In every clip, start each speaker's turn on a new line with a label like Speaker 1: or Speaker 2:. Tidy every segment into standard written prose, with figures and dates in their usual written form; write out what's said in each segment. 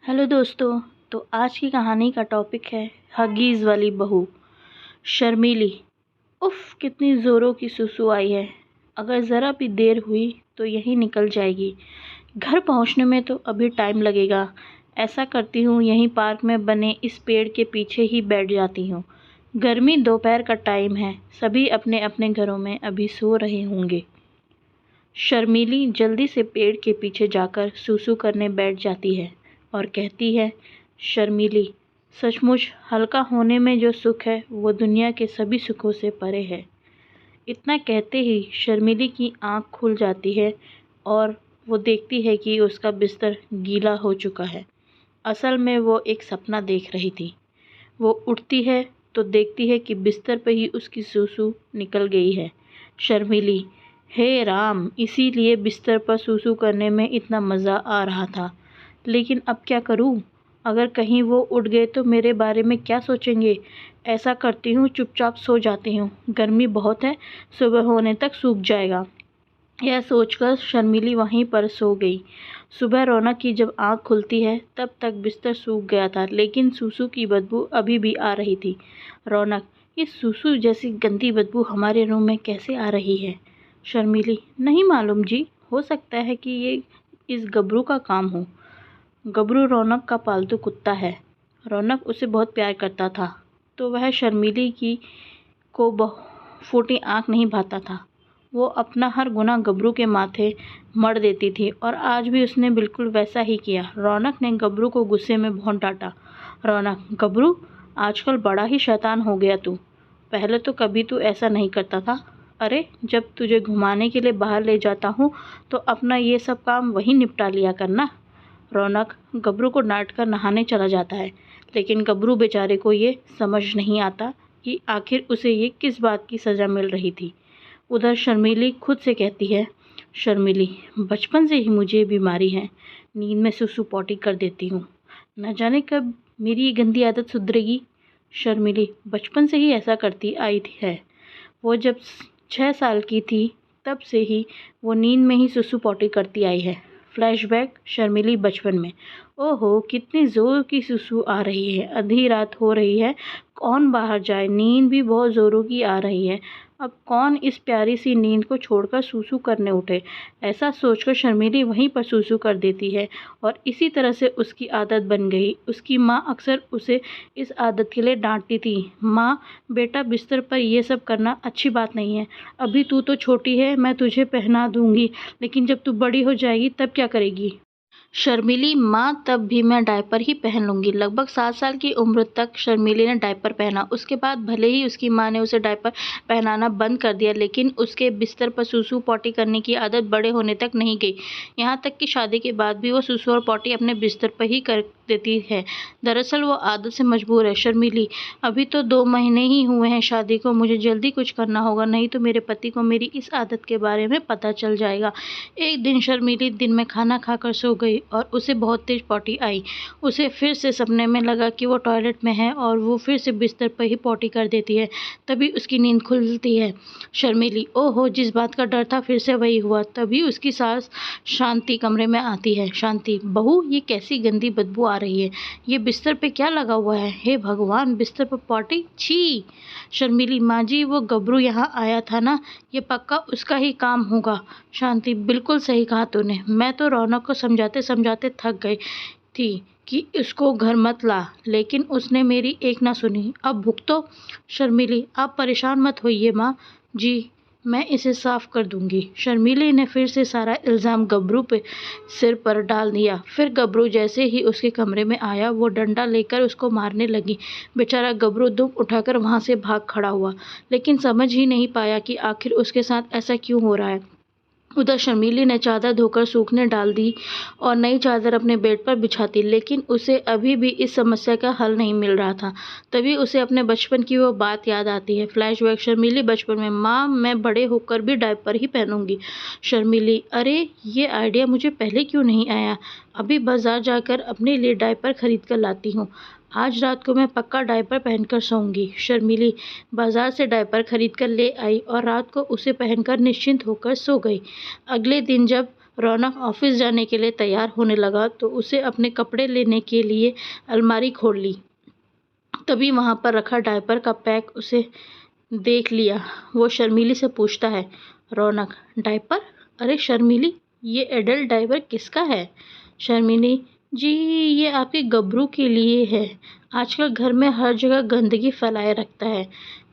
Speaker 1: Hello दोस्तों। तो आज की कहानी का टॉपिक है हगीज़ वाली बहू शर्मीली। उफ़, कितनी ज़ोरों की सुसु आई है। अगर ज़रा भी देर हुई तो यहीं निकल जाएगी। घर पहुंचने में तो अभी टाइम लगेगा। ऐसा करती हूँ, यहीं पार्क में बने इस पेड़ के पीछे ही बैठ जाती हूँ। गर्मी दोपहर का टाइम है, सभी अपने अपने घरों में अभी सो रहे होंगे। शर्मीली जल्दी से पेड़ के पीछे जाकर सूसू करने बैठ जाती है और कहती है, शर्मीली, सचमुच हल्का होने में जो सुख है वो दुनिया के सभी सुखों से परे है। इतना कहते ही शर्मीली की आंख खुल जाती है और वो देखती है कि उसका बिस्तर गीला हो चुका है। असल में वो एक सपना देख रही थी। वो उठती है तो देखती है कि बिस्तर पर ही उसकी सूसू निकल गई है। शर्मीली, हे राम, इसीलिए बिस्तर पर सूसू करने में इतना मज़ा आ रहा था। लेकिन अब क्या करूं? अगर कहीं वो उठ गए तो मेरे बारे में क्या सोचेंगे? ऐसा करती हूँ, चुपचाप सो जाती हूँ। गर्मी बहुत है, सुबह होने तक सूख जाएगा। यह सोचकर शर्मीली वहीं पर सो गई। सुबह रौनक की जब आँख खुलती है तब तक बिस्तर सूख गया था, लेकिन सूसू की बदबू अभी भी आ रही थी। रौनक, ये सूसू जैसी गंदी बदबू हमारे रूम में कैसे आ रही है? शर्मीली, नहीं मालूम जी, हो सकता है कि ये इस गबरू का काम हो। गबरू रौनक का पालतू कुत्ता है। रौनक उसे बहुत प्यार करता था, तो वह शर्मीली की को फूटी आँख नहीं भाता था। वो अपना हर गुनाह गबरू के माथे मढ़ देती थी और आज भी उसने बिल्कुल वैसा ही किया। रौनक ने गबरू को गुस्से में बहुत डांटा। रौनक, गबरू, आजकल बड़ा ही शैतान हो गया तू। पहले तो कभी तू ऐसा नहीं करता था। अरे, जब तुझे घुमाने के लिए बाहर ले जाता हूँ तो अपना ये सब काम वहीं निपटा लिया करना। रौनक गबरू को डांट कर नहाने चला जाता है, लेकिन गबरू बेचारे को ये समझ नहीं आता कि आखिर उसे ये किस बात की सज़ा मिल रही थी। उधर शर्मीली खुद से कहती है, शर्मीली, बचपन से ही मुझे बीमारी है, नींद में सुसु पॉटी कर देती हूँ। न जाने कब मेरी ये गंदी आदत सुधरेगी। शर्मीली बचपन से ही ऐसा करती आई है। वो जब 6 साल की थी तब से ही वो नींद में ही सुसु पॉटी करती आई है। फ्लैशबैक, शर्मीली बचपन में। ओहो, कितनी ज़ोर की सुसु आ रही है। आधी रात हो रही है, कौन बाहर जाए? नींद भी बहुत ज़ोरों की आ रही है। अब कौन इस प्यारी सी नींद को छोड़कर सूसू करने उठे? ऐसा सोचकर शर्मीली वहीं पर सूसू कर देती है और इसी तरह से उसकी आदत बन गई। उसकी माँ अक्सर उसे इस आदत के लिए डांटती थी। माँ, बेटा, बिस्तर पर ये सब करना अच्छी बात नहीं है। अभी तू तो छोटी है, मैं तुझे पहना दूंगी, लेकिन जब तू बड़ी हो जाएगी तब क्या करेगी? शर्मीली, माँ, तब भी मैं डायपर ही पहन लूँगी। लगभग 7 साल की उम्र तक शर्मीली ने डायपर पहना। उसके बाद भले ही उसकी माँ ने उसे डायपर पहनाना बंद कर दिया, लेकिन उसके बिस्तर पर सूसू पॉटी करने की आदत बड़े होने तक नहीं गई। यहाँ तक कि शादी के बाद भी वो सूसू और पॉटी अपने बिस्तर पर ही कर देती है। दरअसल वो आदत से मजबूर है। शर्मीली, अभी तो 2 महीने ही हुए हैं शादी को। मुझे जल्दी कुछ करना होगा, नहीं तो मेरे पति को मेरी इस आदत के बारे में पता चल जाएगा। एक दिन शर्मीली दिन में खाना खाकर सो गई और उसे बहुत तेज पॉटी आई। उसे फिर से सपने में लगा कि वो टॉयलेट में है और वो फिर से बिस्तर पर ही पॉटी कर देती है। तभी उसकी नींद खुलती है। शर्मीली, ओहो, जिस बात का डर था फिर से वही हुआ। तभी उसकी सास शांति कमरे में आती है। शांति, बहू, ये कैसी गंदी बदबू आ रही है? ये बिस्तर पे क्या लगा हुआ है? हे भगवान, बिस्तर पर पॉटी, छी! शर्मीली, माँ जी, वो गबरू यहाँ आया था ना, ये पक्का उसका ही काम होगा। शांति, बिल्कुल सही कहा तूने। मैं तो रौनक को समझाते समझाते थक गई थी कि उसको घर मत ला, लेकिन उसने मेरी एक ना सुनी। अब भुगतो। शर्मीली, आप परेशान मत होइए माँ जी, मैं इसे साफ कर दूंगी। शर्मीली ने फिर से सारा इल्ज़ाम गबरू पे सिर पर डाल दिया। फिर गबरू जैसे ही उसके कमरे में आया वो डंडा लेकर उसको मारने लगी। बेचारा गबरू दुम उठाकर वहाँ से भाग खड़ा हुआ, लेकिन समझ ही नहीं पाया कि आखिर उसके साथ ऐसा क्यों हो रहा है। उधर शर्मीली ने चादर धोकर सूखने डाल दी और नई चादर अपने बेड पर बिछाती, लेकिन उसे अभी भी इस समस्या का हल नहीं मिल रहा था। तभी उसे अपने बचपन की वो बात याद आती है। फ्लैशबैक, शर्मीली बचपन में, माँ, मैं बड़े होकर भी डायपर ही पहनूंगी। शर्मीली, अरे, ये आइडिया मुझे पहले क्यों नहीं आया? अभी बाजार जाकर अपने लिए डायपर खरीद कर लाती हूँ। आज रात को मैं पक्का डायपर पहनकर सोऊंगी। शर्मीली बाजार से डायपर खरीद कर ले आई और रात को उसे पहनकर निश्चिंत होकर सो गई। अगले दिन जब रौनक ऑफिस जाने के लिए तैयार होने लगा तो उसे अपने कपड़े लेने के लिए अलमारी खोल ली। तभी वहां पर रखा डायपर का पैक उसे देख लिया। वो शर्मीली से पूछता है, रौनक, डायपर? अरे शर्मीली, ये एडल्ट डायपर किसका है? शर्मीली, जी ये आपके गबरू के लिए है। आजकल घर में हर जगह गंदगी फैलाए रखता है,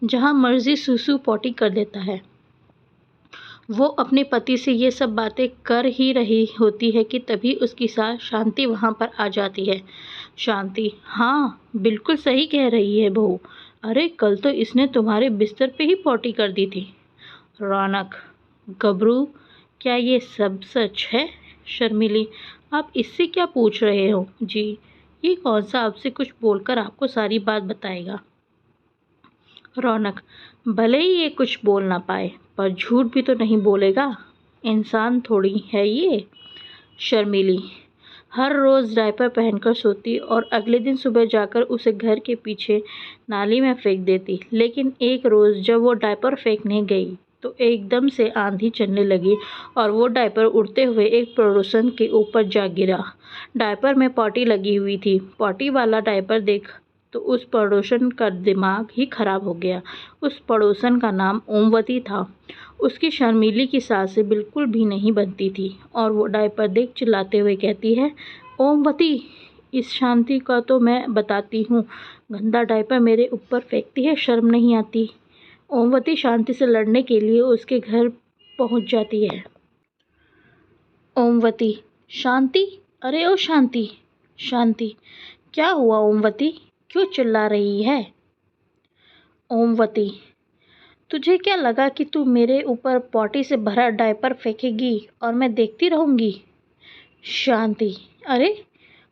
Speaker 1: जहाँ मर्जी सुसु पॉटी कर देता है। वो अपने पति से ये सब बातें कर ही रही होती है कि तभी उसकी सास शांति वहाँ पर आ जाती है। शांति, हाँ बिल्कुल सही कह रही है बहू। अरे कल तो इसने तुम्हारे बिस्तर पे ही पॉटी कर दी थी। रौनक, गबरू, क्या ये सब सच है? शर्मिली, आप इससे क्या पूछ रहे हो जी? ये कौन सा आपसे कुछ बोलकर आपको सारी बात बताएगा? रौनक, भले ही ये कुछ बोल ना पाए पर झूठ भी तो नहीं बोलेगा, इंसान थोड़ी है ये। शर्मिली, हर रोज़ डायपर पहनकर सोती और अगले दिन सुबह जाकर उसे घर के पीछे नाली में फेंक देती। लेकिन एक रोज़ जब वो डायपर फेंकने गई तो एकदम से आंधी चलने लगी और वो डायपर उड़ते हुए एक पड़ोसन के ऊपर जा गिरा। डायपर में पॉटी लगी हुई थी। पॉटी वाला डायपर देख तो उस पड़ोसन का दिमाग ही खराब हो गया। उस पड़ोसन का नाम ओमवती था। उसकी शर्मीली की सास से बिल्कुल भी नहीं बनती थी और वो डायपर देख चिल्लाते हुए कहती है, ओमवती, इस शांति का तो मैं बताती हूँ, गंदा डायपर मेरे ऊपर फेंकती है, शर्म नहीं आती। ओमवती शांति से लड़ने के लिए उसके घर पहुँच जाती है। ओमवती, शांति, अरे ओ शांति। शांति, क्या हुआ ओमवती, क्यों चिल्ला रही है? ओमवती, तुझे क्या लगा कि तू मेरे ऊपर पॉटी से भरा डायपर फेंकेगी और मैं देखती रहूंगी? शांति, अरे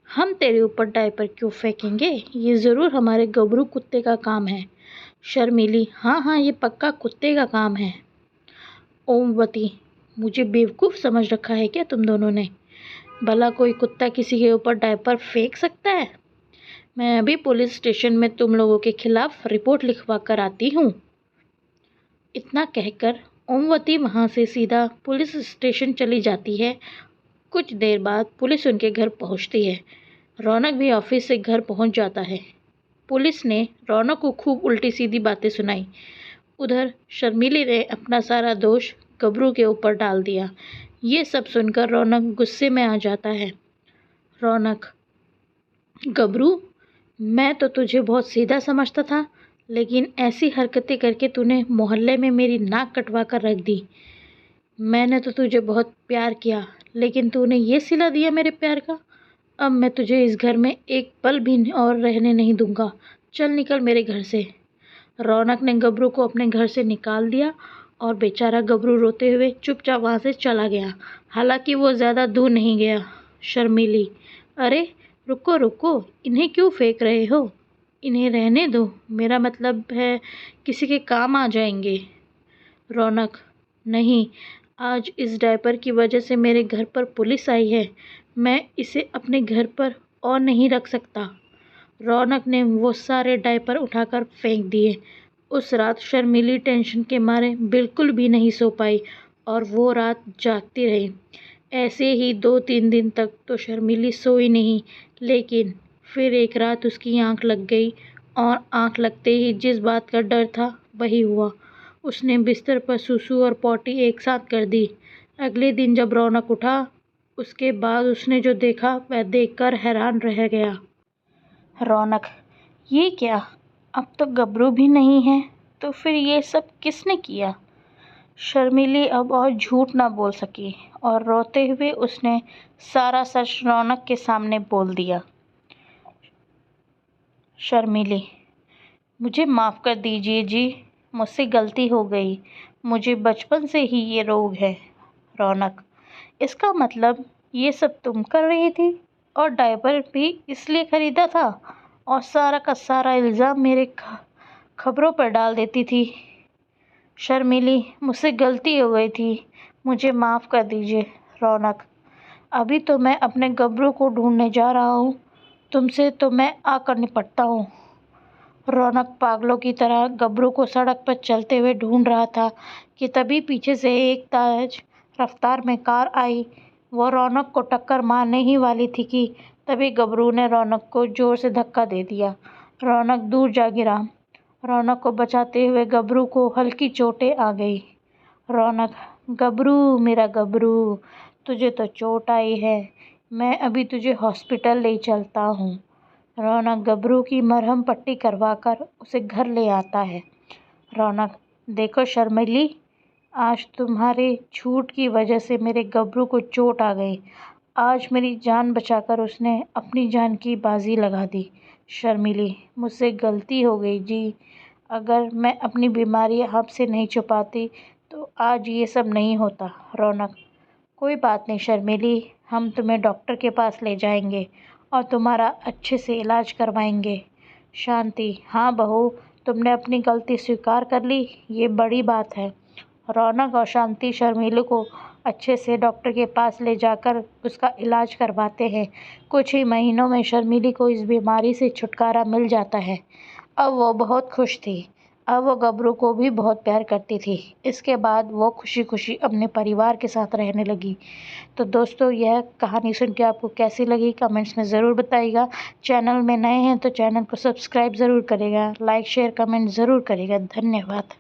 Speaker 1: हम तेरे ऊपर डायपर क्यों फेंकेंगे? ये ज़रूर हमारे गबरू कुत्ते का काम है। शर्मिली, हाँ हाँ ये पक्का कुत्ते का काम है। ओमवती, मुझे बेवकूफ़ समझ रखा है क्या तुम दोनों ने? भला कोई कुत्ता किसी के ऊपर डायपर फेंक सकता है? मैं अभी पुलिस स्टेशन में तुम लोगों के खिलाफ रिपोर्ट लिखवा कर आती हूँ। इतना कहकर ओमवती वहाँ से सीधा पुलिस स्टेशन चली जाती है। कुछ देर बाद पुलिस उनके घर पहुँचती है। रौनक भी ऑफिस से घर पहुँच जाता है। पुलिस ने रौनक को खूब उल्टी सीधी बातें सुनाई। उधर शर्मिली ने अपना सारा दोष गबरू के ऊपर डाल दिया। ये सब सुनकर रौनक गुस्से में आ जाता है। रौनक, गबरू, मैं तो तुझे बहुत सीधा समझता था, लेकिन ऐसी हरकतें करके तूने मोहल्ले में मेरी नाक कटवा कर रख दी। मैंने तो तुझे बहुत प्यार किया, लेकिन तूने ये सिला दिया मेरे प्यार का। अब मैं तुझे इस घर में एक पल भी और रहने नहीं दूंगा। चल निकल मेरे घर से। रौनक ने गबरू को अपने घर से निकाल दिया और बेचारा गबरू रोते हुए चुपचाप वहाँ से चला गया। हालांकि वो ज़्यादा दूर नहीं गया। शर्मिली, अरे रुको रुको, इन्हें क्यों फेंक रहे हो? इन्हें रहने दो, मेरा मतलब है किसी के काम आ जाएंगे। रौनक, नहीं, आज इस डायपर की वजह से मेरे घर पर पुलिस आई है। मैं इसे अपने घर पर और नहीं रख सकता। रौनक ने वो सारे डायपर उठाकर फेंक दिए। उस रात शर्मिली टेंशन के मारे बिल्कुल भी नहीं सो पाई और वो रात जागती रही। ऐसे ही 2-3 दिन तक तो शर्मिली सोई नहीं, लेकिन फिर एक रात उसकी आंख लग गई और आंख लगते ही जिस बात का डर था वही हुआ। उसने बिस्तर पर सुसु और पॉटी एक साथ कर दी। अगले दिन जब रौनक उठा, उसके बाद उसने जो देखा वह देखकर हैरान रह गया। रौनक, ये क्या, अब तो गबरू भी नहीं है, तो फिर ये सब किसने किया? शर्मिली अब और झूठ ना बोल सकी और रोते हुए उसने सारा सच रौनक के सामने बोल दिया। शर्मिली, मुझे माफ़ कर दीजिए जी, मुझसे गलती हो गई, मुझे बचपन से ही ये रोग है। रौनक, इसका मतलब ये सब तुम कर रही थी और डायपर भी इसलिए ख़रीदा था और सारा का सारा इल्ज़ाम मेरे खबरों पर डाल देती थी। शर्मिली, मुझसे गलती हो गई थी, मुझे माफ़ कर दीजिए। रौनक, अभी तो मैं अपने गबरू को ढूंढने जा रहा हूँ, तुमसे तो मैं आकर निपटता हूँ। रौनक पागलों की तरह गबरू को सड़क पर चलते हुए ढूंढ रहा था कि तभी पीछे से एक तेज रफ्तार में कार आई। वो रौनक को टक्कर मारने ही वाली थी कि तभी गबरू ने रौनक को जोर से धक्का दे दिया। रौनक दूर जा गिरा। रौनक को बचाते हुए गबरू को हल्की चोटें आ गई। रौनक, गबरू मेरा गबरू, तुझे तो चोट आई है, मैं अभी तुझे हॉस्पिटल ले चलता हूँ। रौनक गबरू की मरहम पट्टी करवाकर उसे घर ले आता है। रौनक, देखो शर्मिली, आज तुम्हारे झूठ की वजह से मेरे गबरू को चोट आ गई। आज मेरी जान बचाकर उसने अपनी जान की बाजी लगा दी। शर्मिली, मुझसे गलती हो गई जी। अगर मैं अपनी बीमारी आपसे नहीं छुपाती तो आज ये सब नहीं होता। रौनक, कोई बात नहीं शर्मिली, हम तुम्हें डॉक्टर के पास ले जाएंगे और तुम्हारा अच्छे से इलाज करवाएंगे। शांति, हाँ बहू, तुमने अपनी गलती स्वीकार कर ली, ये बड़ी बात है। रौनक और शांति शर्मिली को अच्छे से डॉक्टर के पास ले जाकर उसका इलाज करवाते हैं। कुछ ही महीनों में शर्मिली को इस बीमारी से छुटकारा मिल जाता है। अब वो बहुत खुश थी। अब वो गबरू को भी बहुत प्यार करती थी। इसके बाद वो खुशी खुशी अपने परिवार के साथ रहने लगी। तो दोस्तों, यह कहानी सुन के आपको कैसी लगी कमेंट्स में ज़रूर बताइएगा। चैनल में नए हैं तो चैनल को सब्सक्राइब ज़रूर करेगा, लाइक शेयर कमेंट ज़रूर करेगा। धन्यवाद।